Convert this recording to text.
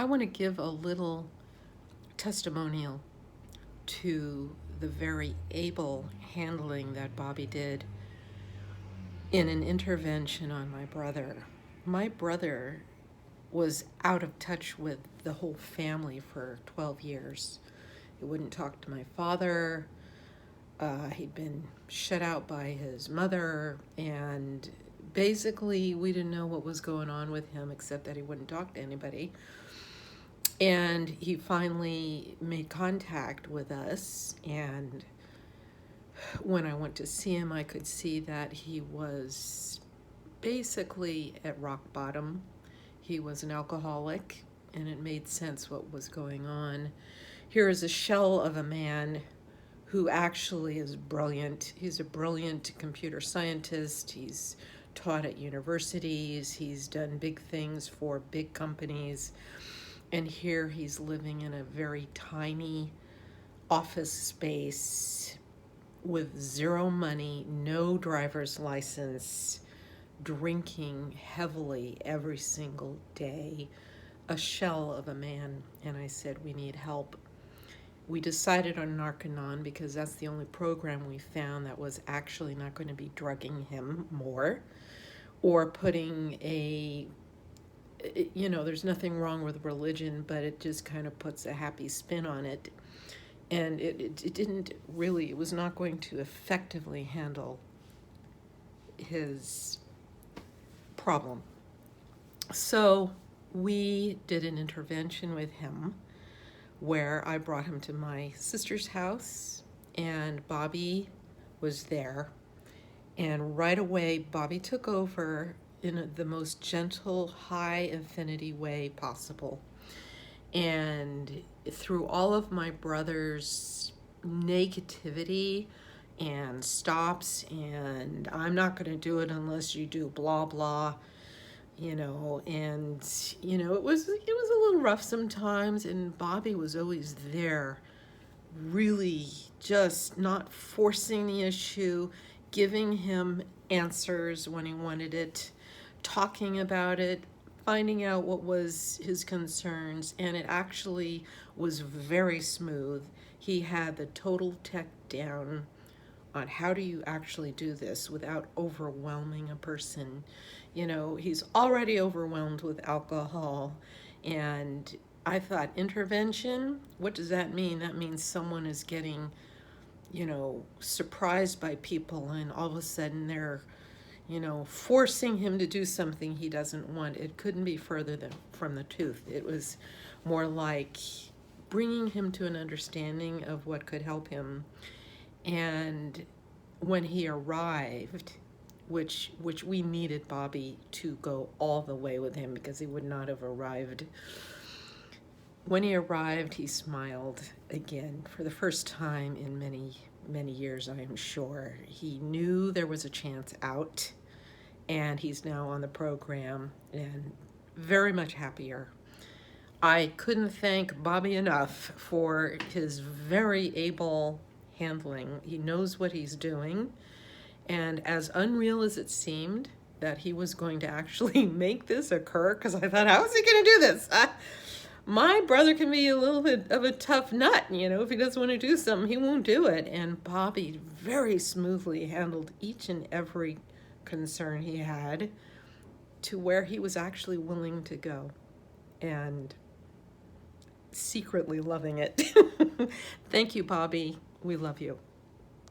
I want to give a little testimonial to the very able handling that Bobby did in an intervention on my brother. My brother was out of touch with the whole family for 12 years. He wouldn't talk to my father. He'd been shut out by his mother, and basically we didn't know what was going on with him except that he wouldn't talk to anybody. And he finally made contact with us, and when I went to see him, I could see that he was basically at rock bottom. He was an alcoholic, and it made sense what was going on. Here is a shell of a man who actually is brilliant. He's a brilliant computer scientist. He's taught at universities. He's done big things for big companies. And here he's living in a very tiny office space with zero money, no driver's license, drinking heavily every single day, a shell of a man. And I said, we need help. We decided on Narconon because that's the only program we found that was actually not going to be drugging him more or putting there's nothing wrong with religion, but it just kind of puts a happy spin on it. And it was not going to effectively handle his problem. So we did an intervention with him where I brought him to my sister's house, and Bobby was there. And right away, Bobby took over in the most gentle, high affinity way possible. And through all of my brother's negativity and stops, and I'm not going to do it unless you do blah blah, and it was a little rough sometimes, and Bobby was always there, really just not forcing the issue, giving him answers when he wanted it, talking about it, finding out what was his concerns, and it actually was very smooth. He had the total tech down on how do you actually do this without overwhelming a person. He's already overwhelmed with alcohol, and I thought, intervention, what does that mean? That means someone is getting, surprised by people, and all of a sudden they're forcing him to do something he doesn't want. It couldn't be further from the truth. It was more like bringing him to an understanding of what could help him. And when he arrived, which we needed Bobby to go all the way with him because he would not have arrived. When he arrived, he smiled again for the first time in many, many years, I am sure. He knew there was a chance out, and he's now on the program and very much happier. I couldn't thank Bobby enough for his very able handling. He knows what he's doing, and as unreal as it seemed that he was going to actually make this occur, because I thought, how is he going to do this? My brother can be a little bit of a tough nut, if he doesn't want to do something, he won't do it. And Bobby very smoothly handled each and every concern he had to where he was actually willing to go and secretly loving it. Thank you, Bobby. We love you.